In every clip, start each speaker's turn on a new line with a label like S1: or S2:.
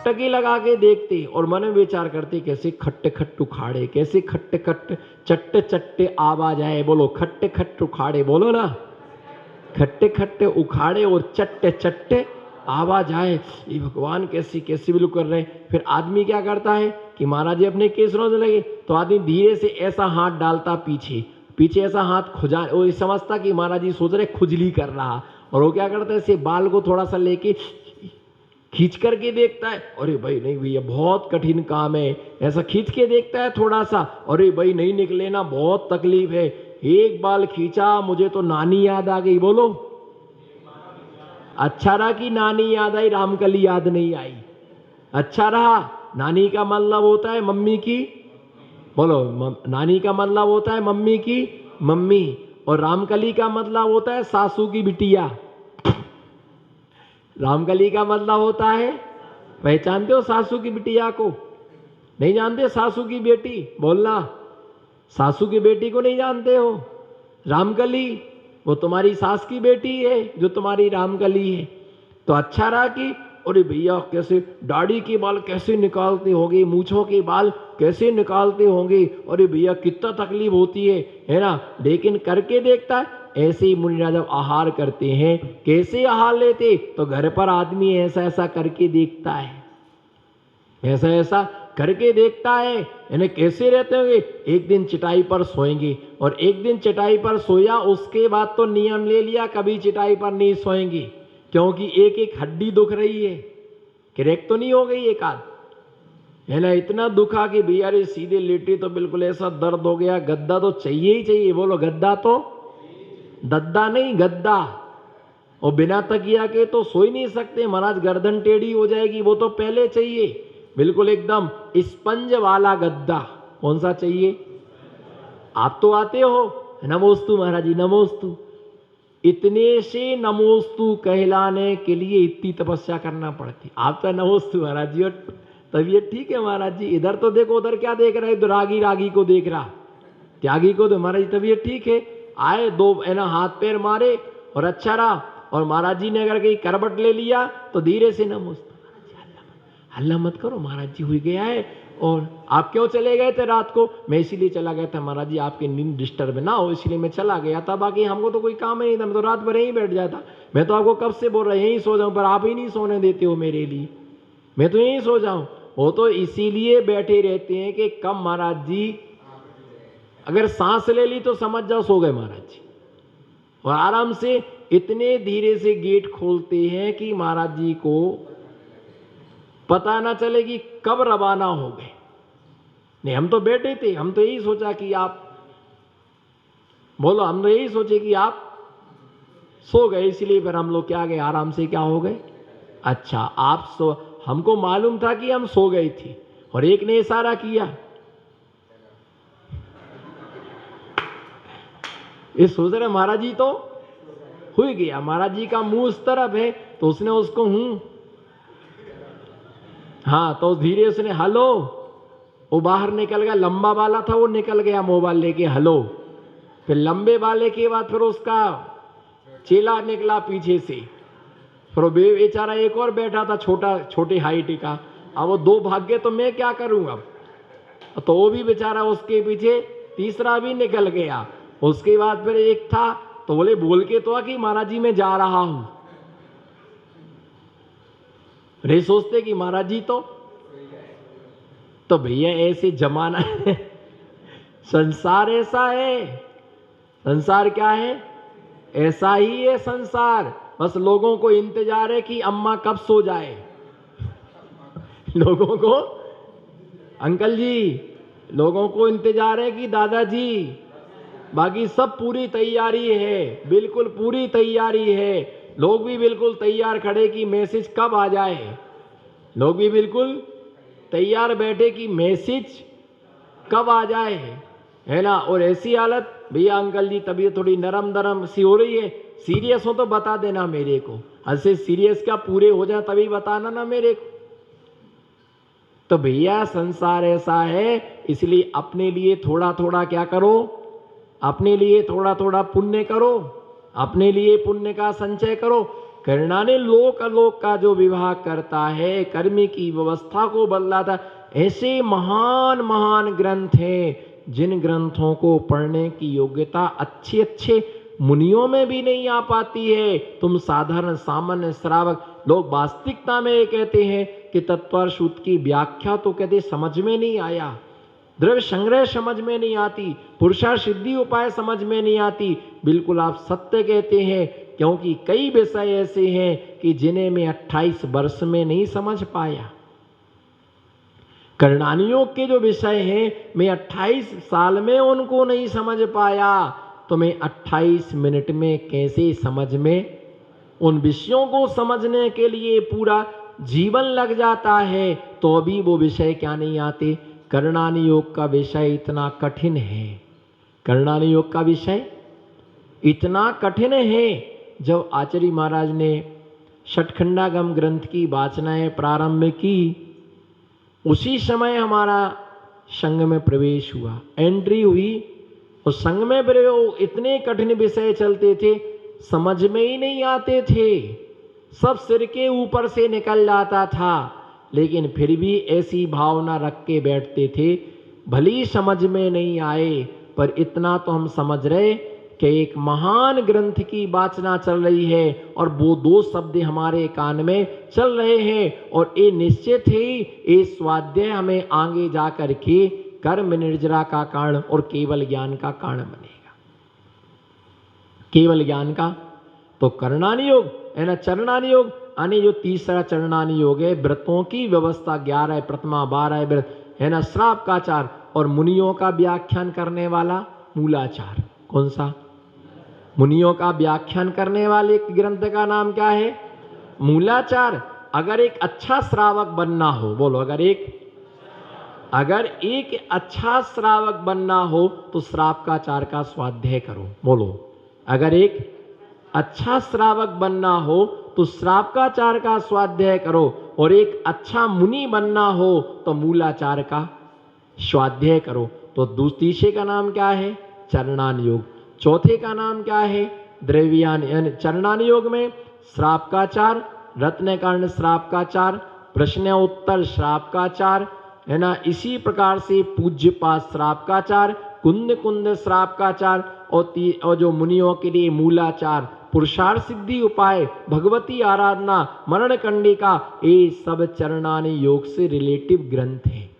S1: टकटकी लगा के देखते और मन में विचार करते कैसे खट्टे खट्ट उखाड़े, कैसे खट्टे खट्टे चट्टे चट्टे आवाज आए। बोलो खट्टे खट्टे उखाड़े, बोलो ना, खट्टे खट्टे उखाड़े और चट्टे चट्टे आवाज आए। ये भगवान कैसी कैसी बिल्कुल कर रहे हैं। फिर आदमी क्या करता है कि महाराज जी अपने केस रोने लगे तो आदमी धीरे से ऐसा हाथ डालता पीछे, पीछे ऐसा हाथ खुजा, वो समझता कि महाराज जी सोच रहे खुजली कर रहा, और वो क्या करता है ऐसे बाल को थोड़ा सा लेके खींच करके देखता है, अरे भाई नहीं भैया बहुत कठिन काम है, ऐसा खींच के देखता है थोड़ा सा, अरे भाई नहीं निकले ना, बहुत तकलीफ है। एक बाल खींचा, मुझे तो नानी याद आ गई। बोलो अच्छा रहा कि नानी याद आई, रामकली याद नहीं आई। अच्छा रहा। नानी का मतलब होता है मम्मी की, बोलो नानी का मतलब होता है मम्मी की मम्मी, और रामकली का मतलब होता है सासू की बिटिया। रामकली का मतलब होता है, पहचानते हो सासू की बिटिया को? नहीं जानते? सासू की बेटी बोलना, सासू की बेटी को नहीं जानते हो? रामकली वो तुम्हारी सास की बेटी है जो तुम्हारी रामकली है। तो अच्छा रहा कि अरे भैया कैसे दाढ़ी के बाल कैसे निकालते होंगे, मूछों के बाल कैसे निकालते होंगे, अरे भैया कितना तकलीफ होती है ना। लेकिन करके देखता है। ऐसे ही मुनिराज जब आहार करते हैं, कैसे आहार लेते, तो घर पर आदमी ऐसा ऐसा करके देखता है, ऐसा ऐसा करके देखता है, यानी कैसे रहते होंगे। एक दिन चटाई पर सोएंगे, और एक दिन चटाई पर सोया, उसके बाद तो नियम ले लिया कभी चटाई पर नहीं सोएंगे, क्योंकि एक एक हड्डी दुख रही है, क्रैक तो नहीं हो गई एक आध, है ना। इतना दुखा कि भैया रे सीधे लेटे तो बिल्कुल ऐसा दर्द हो गया, गद्दा तो चाहिए ही चाहिए। बोलो गद्दा तो, दद्दा नहीं गद्दा। और बिना तकिया के तो सो ही नहीं सकते महाराज, गर्दन टेढ़ी हो जाएगी, वो तो पहले चाहिए बिल्कुल एकदम स्पंज वाला गद्दा। कौन सा चाहिए? आप तो आते हो, नमोस्तु महाराज जी नमोस्तु। इतने से नमोस्तु कहलाने के लिए इतनी तपस्या करना पड़ती। आप तो नमोस्तु महाराज जी, और तबीयत ठीक है महाराज जी? इधर तो देखो, उधर क्या देख रहे हो? रागी रागी को देख रहा, त्यागी को। तो महाराज जी तबीयत ठीक है? आए दो है ना हाथ पैर मारे और अच्छा रहा। और महाराज जी ने अगर कहीं करबट ले लिया तो धीरे से नमोस्तु, हल्ला मत करो महाराज जी हुई गया है। और आप क्यों चले गए थे रात को? मैं इसीलिए चला गया था महाराज जी, आपकी नींद डिस्टर्ब ना हो इसलिए मैं चला गया था, बाकी हमको तो कोई काम ही नहीं था, मैं तो रात भर यहीं बैठ जाता। मैं तो आपको कब से बोल रहा यहीं सो जाऊं, पर आप ही नहीं सोने देते हो मेरे लिए, मैं तो यहीं सो जाऊं। वो तो इसीलिए बैठे रहते हैं कि कब महाराज जी अगर सांस ले ली तो समझ जाओ सो गए महाराज जी। और आराम से इतने धीरे से गेट खोलते हैं कि महाराज जी को पता ना चले कि कब रवाना हो गए। नहीं हम तो बैठे थे, हम तो यही सोचा कि आप, बोलो हम तो यही सोचे कि आप सो गए, इसलिए फिर हम लोग क्या गए आराम से क्या हो गए। अच्छा आप सो, हमको मालूम था कि हम सो गए थे, और एक ने इशारा किया, ये सोच रहे महाराज जी तो हुई गया, महाराज जी का मुंह उस तरफ है तो उसने उसको हाँ तो धीरे उसने हेलो, वो बाहर निकल गया, लंबा वाला था वो निकल गया मोबाइल लेके हेलो। फिर लंबे वाले के बाद फिर उसका चेला निकला पीछे से, फिर बेचारा एक और बैठा था छोटा, छोटे हाइट का। अब वो दो भाग गए तो मैं क्या करूंगा, तो वो भी बेचारा उसके पीछे तीसरा भी निकल गया। उसके बाद फिर एक था तो बोले बोल के तो कि महाराज जी मैं जा रहा हूं, रे सोचते कि महाराज जी तो भैया ऐसे जमाना है, संसार ऐसा है। संसार क्या है? ऐसा ही है संसार। बस लोगों को इंतजार है कि अम्मा कब सो जाए, लोगों को, अंकल जी लोगों को इंतजार है कि दादाजी, बाकी सब पूरी तैयारी है, बिल्कुल पूरी तैयारी है। लोग भी बिल्कुल तैयार खड़े कि मैसेज कब आ जाए, लोग भी बिल्कुल तैयार बैठे कि मैसेज कब आ जाए, है ना। और ऐसी हालत, भैया अंकल जी तबीयत थोड़ी नरम नरम सी हो रही है, सीरियस हो तो बता देना मेरे को, ऐसे सीरियस क्या पूरे हो जाए तभी बताना ना मेरे को। तो भैया संसार ऐसा है, इसलिए अपने लिए थोड़ा थोड़ा क्या करो, अपने लिए थोड़ा थोड़ा पुण्य करो, अपने लिए पुण्य का संचय करो। कर्णाने लोक अलोक का जो विवाह करता है, कर्म की व्यवस्था को बदलाता, ऐसे महान महान ग्रंथ हैं जिन ग्रंथों को पढ़ने की योग्यता अच्छे अच्छे मुनियों में भी नहीं आ पाती है। तुम साधारण सामान्य श्रावक लोग वास्तविकता में ये कहते हैं कि तत्पर सूत्र की व्याख्या तो कहते समझ में नहीं आया, द्रव्य संग्रह समझ में नहीं आती, पुरुषार्थ सिद्धि उपाय समझ में नहीं आती। बिल्कुल आप सत्य कहते हैं, क्योंकि कई विषय ऐसे हैं कि जिन्हें मैं 28 वर्ष में नहीं समझ पाया। कर्णानियोग के जो विषय हैं मैं 28 साल में उनको नहीं समझ पाया, तो मैं 28 मिनट में कैसे समझ में? उन विषयों को समझने के लिए पूरा जीवन लग जाता है, तो अभी वो विषय क्या नहीं आते। कर्णानियोग का विषय इतना कठिन है, कर्णानियोग का विषय इतना कठिन है। जब आचार्य महाराज ने षटखंडागम ग्रंथ की वाचनाएं प्रारंभ की, उसी समय हमारा संघ में प्रवेश हुआ, एंट्री हुई। उस संघ में इतने कठिन विषय चलते थे, समझ में ही नहीं आते थे, सब सिर के ऊपर से निकल जाता था, लेकिन फिर भी ऐसी भावना रख के बैठते थे, भली समझ में नहीं आए पर इतना तो हम समझ रहे कि एक महान ग्रंथ की वाचना चल रही है और वो 2 शब्द हमारे कान में चल रहे हैं, और ये निश्चित है ये स्वाध्याय हमें आगे जाकर के कर्म निर्जरा का कारण और केवल ज्ञान का कारण बनेगा। केवल ज्ञान का तो कर्णानियोग है ना, चरणानियोग यानी जो तीसरा चरणानियोग है, व्रतों की व्यवस्था 11 प्रथमा 12 व्रत है ना, श्राप का आचार और मुनियों का व्याख्यान करने वाला मूलाचार। कौन सा? मुनियों का व्याख्यान करने वाले ग्रंथ का नाम क्या है? मूलाचार। अगर एक अच्छा श्रावक बनना हो, बोलो, अगर एक अच्छा श्रावक बनना हो तो श्राप का आचार का स्वाध्याय करो। बोलो, अगर एक अच्छा श्रावक बनना हो तो श्राप का आचार का स्वाध्याय करो, और एक अच्छा मुनि बनना हो तो मूलाचार का स्वाध्याय करो। तो तीसरे का नाम क्या है? चरणानियोग। चौथे का नाम क्या है? द्रव्यान। यानी चरणानियोग में श्राप का आचार, रत्न कारण श्राप का आचार, प्रश्न उत्तर श्राप का आचार है ना, इसी प्रकार से पूज्यपात श्राप का आचार, कुंद कुंद श्राप का आचार, और जो मुनियों के लिए मूलाचार, पुरुषार्थ सिद्धि उपाय, भगवती आराधना, मरण कंडिका, ये सब चरणानियोग से रिलेटिव ग्रंथ हैं।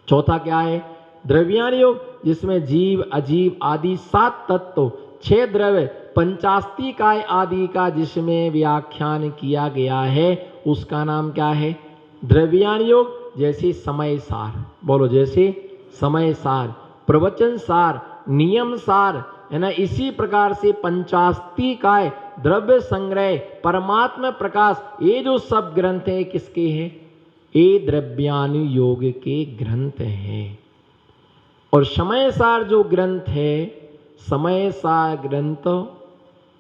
S1: चौथा क्या है? द्रव्यानियोग, जिसमें जीव अजीव आदि 7 तत्व, 6 द्रव्य, पंचास्तिकाय आदि का जिसमें व्याख्यान किया गया है, उसका नाम क्या है? द्रव्यानियोग। जैसे समय सार, बोलो, जैसे समय सार, प्रवचन सार, नियम सार है ना, इसी प्रकार से पंचास्तिकाय, द्रव्य संग्रह, परमात्मा प्रकाश, ये जो सब ग्रंथ हैं किसके हैं? ये द्रव्यानुयोग के ग्रंथ हैं। और समय सार जो ग्रंथ है, समय सार ग्रंथ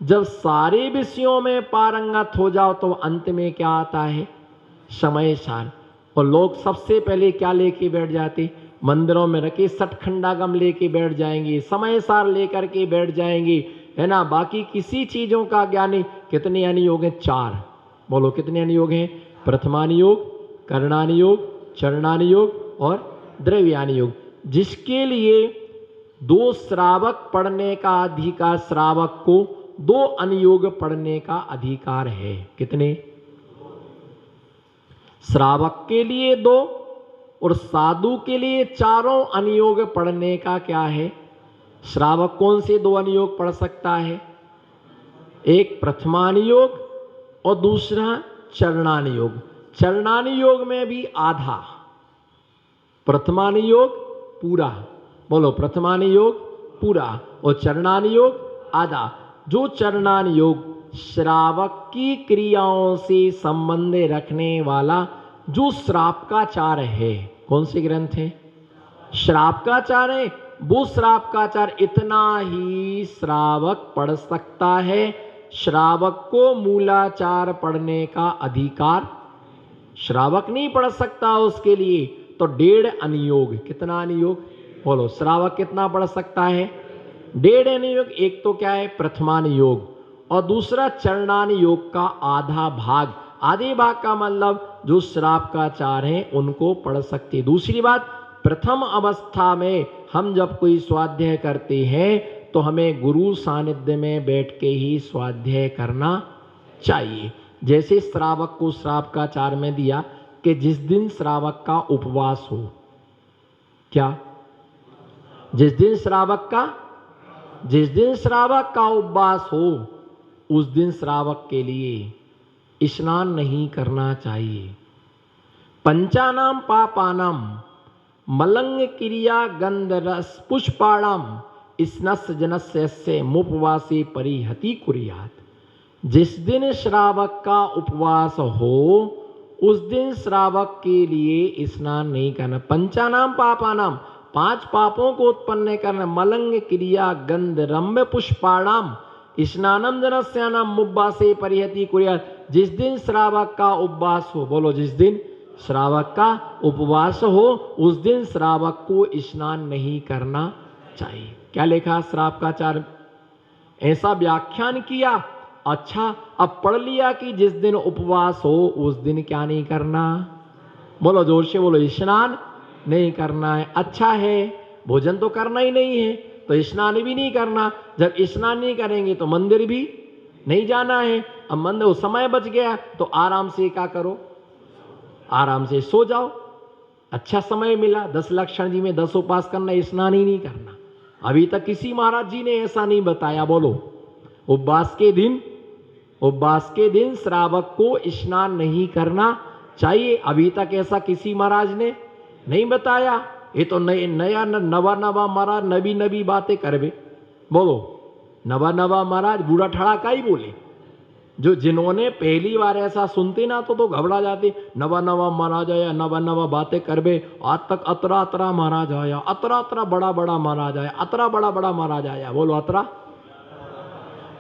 S1: जब सारे विषयों में पारंगत हो जाओ तो अंत में क्या आता है? समय सार। और लोग सबसे पहले क्या लेके बैठ जाते? मंदिरों में रखे षटखंडागम लेके बैठ जाएंगे, समय सार लेकर के बैठ जाएंगे है ना। बाकी किसी चीजों का ज्ञान नहीं। कितने अनुयोग हैं? 4। बोलो, कितने अनुयोग हैं? प्रथमानुयोग, कर्णानुयोग, चरणानुयोग और द्रव्यानुयोग। जिसके लिए 2 श्रावक पढ़ने का अधिकार, श्रावक को 2 अनुयोग पढ़ने का अधिकार है। कितने? श्रावक के लिए 2 और साधु के लिए 4 अनुयोग पढ़ने का क्या है? श्रावक कौन से 2 अनुयोग पढ़ सकता है? एक प्रथमानुयोग और दूसरा चरणानुयोग। चरणानुयोग में भी आधा, प्रथमानुयोग पूरा। बोलो, प्रथमानुयोग पूरा और चरणानुयोग आधा। जो चरणानुयोग श्रावक की क्रियाओं से संबंध रखने वाला जो श्रापकाचार है, कौन से ग्रंथ है? श्रापकाचार है। वो श्रापकाचार इतना ही श्रावक पढ़ सकता है। श्रावक को मूलाचार पढ़ने का अधिकार श्रावक नहीं पढ़ सकता। उसके लिए तो 1.5 अनुयोग। कितना अनुयोग? बोलो, श्रावक कितना पढ़ सकता है? 1.5 अनुयोग। एक तो क्या है? प्रथमानुयोग, और दूसरा चरणान योग का आधा भाग। आधे भाग का मतलब जो श्राप का आचार है उनको पढ़ सकते। दूसरी बात, प्रथम अवस्था में हम जब कोई स्वाध्याय करते हैं तो हमें गुरु सानिध्य में बैठ के ही स्वाध्याय करना चाहिए। जैसे श्रावक को श्राप का आचार में दिया कि जिस दिन श्रावक का उपवास हो, क्या जिस दिन श्रावक का उपवास हो उस दिन श्रावक के लिए स्नान नहीं करना चाहिए। पंचानाम पापानाम मलंग क्रिया गंध रस पुष्पाणाम स्नस्य जनस्य मुपवासी परिहति कुर्यात्। जिस दिन श्रावक का उपवास हो उस दिन श्रावक के लिए स्नान नहीं करना। पंचानाम पापानाम, 5 पापों को उत्पन्न करना। मलंग क्रिया गंध रम्य पुष्पाणाम स्नानम जनस्यानाम मुपवासे परिहति कुर्यात्। जिस दिन श्रावक का उपवास हो, बोलो जिस दिन श्रावक का उपवास हो उस दिन श्रावक को स्नान नहीं करना चाहिए। क्या लिखा श्राप का आचार? ऐसा व्याख्यान किया। अच्छा, अब पढ़ लिया कि जिस दिन उपवास हो उस दिन क्या नहीं करना? बोलो जोर से बोलो, स्नान नहीं करना है। अच्छा है, भोजन तो करना ही नहीं है तो स्नान भी नहीं करना। जब स्नान नहीं करेंगे तो मंदिर भी नहीं जाना है। अब मंदिर समय बच गया तो आराम से क्या करो, आराम से सो जाओ। अच्छा समय मिला 10 लक्षण जी में 10 उपास करना, स्नान ही नहीं करना। अभी तक किसी महाराज जी ने ऐसा नहीं बताया। बोलो, उपवास के दिन श्रावक को स्नान नहीं करना चाहिए। अभी तक ऐसा किसी महाराज ने नहीं बताया। ये तो नया नवा महाराज नवी बातें करवे। बोलो, नवा महाराज बूढ़ा ठड़ा का ही बोले। जो जिन्होंने पहली बार ऐसा सुनते ना तो घबरा जाते। नवा महाराज आया, नवा बातें करवे। आज तक अतरा महाराज आया, अतरा बड़ा महाराज आया, अतरा बड़ा महाराज आया। बोलो,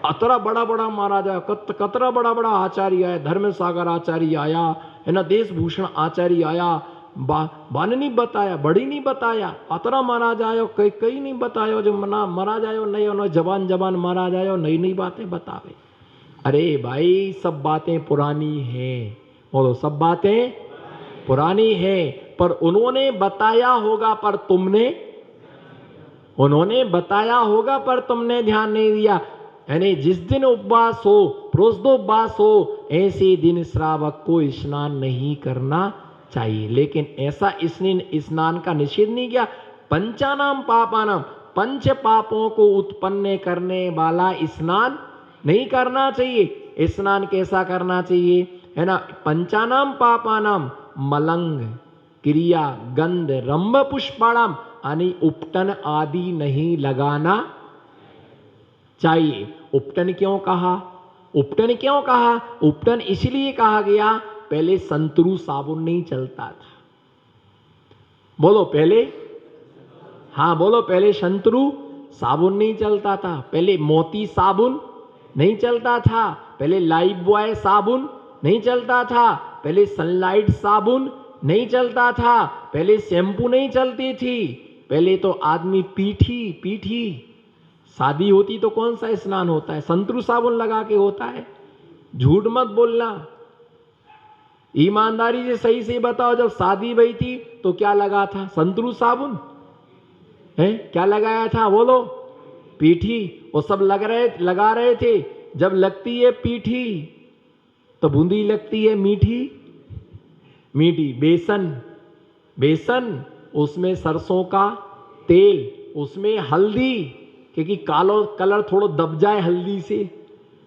S1: अतरा बड़ा महाराज आया, कतरा बड़ा आचार्य आया, धर्म सागर आचार्य आया, है ना, देशभूषण आचार्य आया। बान नहीं बताया, बड़ी नहीं बताया, अतरा महाराज आयो, कई नहीं बतायो। जो महाराज आयो नयो जवान महाराज आयो, नई बातें बतावे। अरे भाई, सब बातें पुरानी हैं। बोलो, सब बातें पुरानी हैं, पर उन्होंने बताया होगा पर तुमने ध्यान नहीं दिया। यानी जिस दिन उपवास हो, प्रोष्ठोपवास हो, ऐसे दिन श्रावक को स्नान नहीं करना चाहिए। लेकिन ऐसा स्नान का निषेध नहीं किया। पंचानाम पापानाम, 5 पापों को उत्पन्न करने वाला स्नान नहीं करना चाहिए। स्नान कैसा करना चाहिए, है ना? पंचानाम पापानाम मलंग क्रिया गंध रंभ पुष्पाणाम, यानी उपटन आदि नहीं लगाना चाहिए। उपटन क्यों कहा? उपटन इसलिए कहा गया, पहले संतरू साबुन नहीं चलता था। बोलो, पहले संतरू साबुन नहीं चलता था, पहले मोती साबुन नहीं चलता था, पहले लाइफ बॉय साबुन नहीं चलता था, पहले सनलाइट साबुन नहीं चलता था, पहले शैम्पू नहीं चलती थी, पहले तो आदमी पीठी शादी होती तो कौन सा स्नान होता है? संतरू साबुन लगा के होता है। झूठ मत बोलना, ईमानदारी से सही से बताओ। जब शादी हुई थी तो क्या लगा था? संतरू साबुन है? क्या लगाया था? बोलो, पीठी। वो सब लगा रहे थे। जब लगती है पीठी तो बूंदी लगती है मीठी। बेसन, उसमें सरसों का तेल, उसमें हल्दी, क्योंकि कालो कलर थोड़ा दब जाए हल्दी से,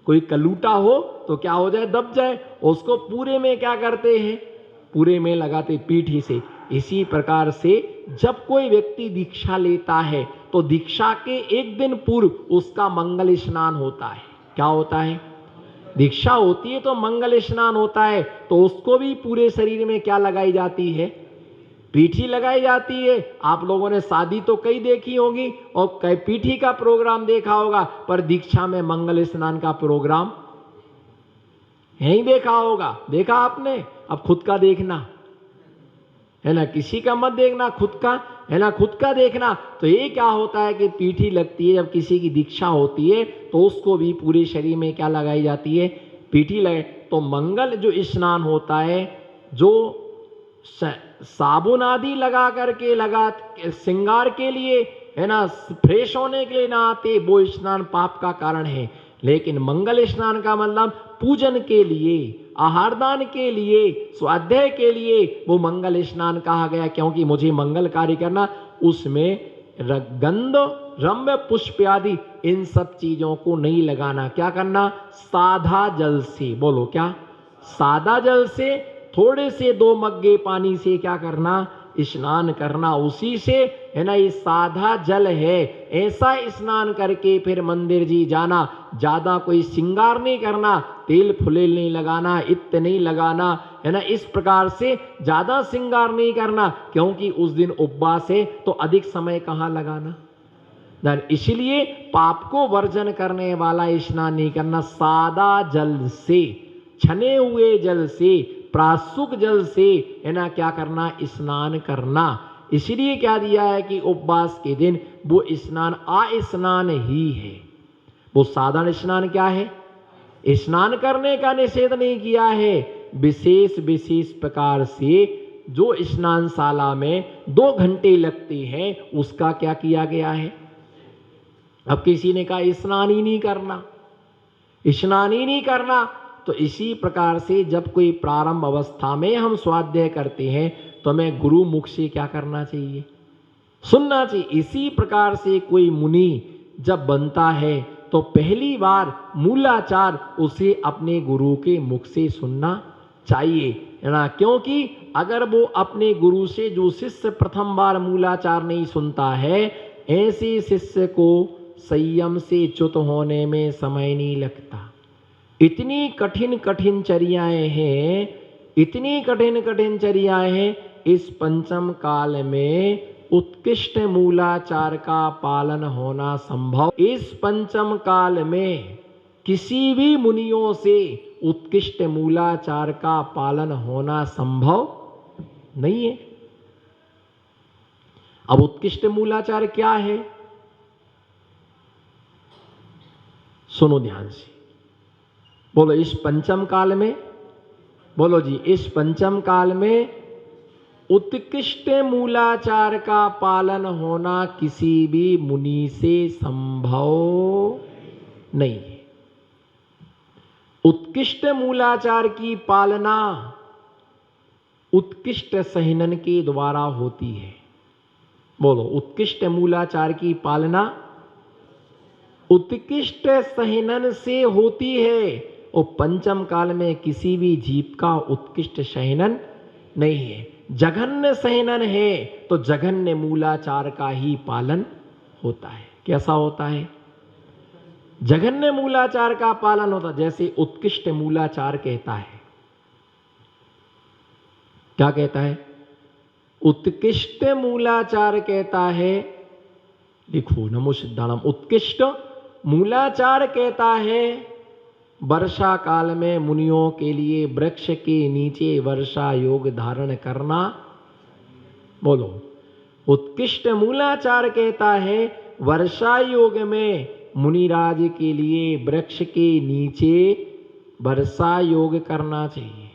S1: कोई कलूटा हो तो क्या हो जाए, दब जाए। उसको पूरे में क्या करते हैं? पूरे में लगाते पीठी से। इसी प्रकार से जब कोई व्यक्ति दीक्षा लेता है तो दीक्षा के एक दिन पूर्व उसका मंगल स्नान होता है। क्या होता है? दीक्षा होती है तो मंगल स्नान होता है। तो उसको भी पूरे शरीर में क्या लगाई जाती है? पीठी लगाई जाती है। आप लोगों ने शादी तो कई देखी होगी और कई पीठी का प्रोग्राम देखा होगा, पर दीक्षा में मंगल स्नान का प्रोग्राम नहीं देखा होगा। देखा आपने? अब खुद का देखना है ना, किसी का मत देखना, खुद का है ना, खुद का देखना। तो ये क्या होता है कि पीठी लगती है, जब किसी की दीक्षा होती है तो उसको भी पूरे शरीर में क्या लगाई जाती है, पीठी लगे। तो मंगल जो स्नान होता है, जो साबुन आदि लगा करके लगा श्रृंगार के लिए, है ना, फ्रेश होने के लिए ना आते, वो स्नान पाप का कारण है। लेकिन मंगल स्नान का मतलब पूजन के लिए, आहारदान के लिए, स्वाध्याय के लिए वो मंगल स्नान कहा गया, क्योंकि मुझे मंगल कार्य करना। उसमें गंध, रम्य, पुष्प आदि इन सब चीजों को नहीं लगाना। क्या करना, सादा जल से, बोलो क्या, सादा जल से थोड़े से 2 मग्गे पानी से क्या करना, स्नान करना। उसी से, है ना, ये साधा जल है, ऐसा स्नान करके फिर मंदिर जी जाना। ज्यादा कोई श्रृंगार नहीं करना, तेल फुलेल नहीं लगाना, इत्र नहीं लगाना, है ना, इस प्रकार से ज्यादा श्रृंगार नहीं करना, क्योंकि उस दिन उपवास है तो अधिक समय कहाँ लगाना। इसलिए पाप को वर्जन करने वाला स्नान नहीं करना, सादा जल से, छने हुए जल से, प्रासुक जल से, है ना, क्या करना, स्नान करना। इसलिए क्या दिया है कि उपवास के दिन वो स्नान स्नान ही है। वो साधारण स्नान क्या है, स्नान करने का निषेध नहीं किया है। विशेष विशेष प्रकार से जो स्नानशाला में 2 घंटे लगते हैं, उसका क्या किया गया है। अब किसी ने कहा स्नान ही नहीं करना, स्नान ही नहीं करना, तो इसी प्रकार से जब कोई प्रारंभ अवस्था में हम स्वाध्याय करते हैं तो हमें गुरु मुख से क्या करना चाहिए, सुनना चाहिए। इसी प्रकार से कोई मुनि जब बनता है तो पहली बार मूलाचार उसे अपने गुरु के मुख से सुनना चाहिए, है ना। क्योंकि अगर वो अपने गुरु से, जो शिष्य प्रथम बार मूलाचार नहीं सुनता है, ऐसे शिष्य को संयम से च्युत होने में समय नहीं लगता। इतनी कठिन कठिन चर्याएं हैं, इतनी कठिन कठिन चर्याएं हैं। इस पंचम काल में उत्कृष्ट मूलाचार का पालन होना संभव। इस पंचम काल में किसी भी मुनियों से उत्कृष्ट मूलाचार का पालन होना संभव नहीं है। अब उत्कृष्ट मूलाचार क्या है, सुनो ध्यान से, बोलो। इस पंचम काल में, बोलो जी, इस पंचम काल में उत्कृष्ट मूलाचार का पालन होना किसी भी मुनि से संभव नहीं है। उत्कृष्ट मूलाचार की पालना उत्कृष्ट सहनन के द्वारा होती है। बोलो, उत्कृष्ट मूलाचार की पालना उत्कृष्ट सहनन से होती है। और पंचम काल में किसी भी जीव का उत्कृष्ट सहनन नहीं है, जघन्य सहनन है। तो जघन्य मूलाचार का ही पालन होता है। कैसा होता है, जघन्य मूलाचार का पालन होता है। जैसे उत्कृष्ट मूलाचार कहता है, क्या कहता है, उत्कृष्ट मूलाचार कहता है, लिखो नमो सिद्धाणम। उत्कृष्ट मूलाचार कहता है वर्षा काल में मुनियों के लिए वृक्ष के नीचे वर्षा योग धारण करना। बोलो, उत्कृष्ट मूलाचार कहता है वर्षा योग में मुनिराज के लिए वृक्ष के नीचे वर्षा योग करना चाहिए।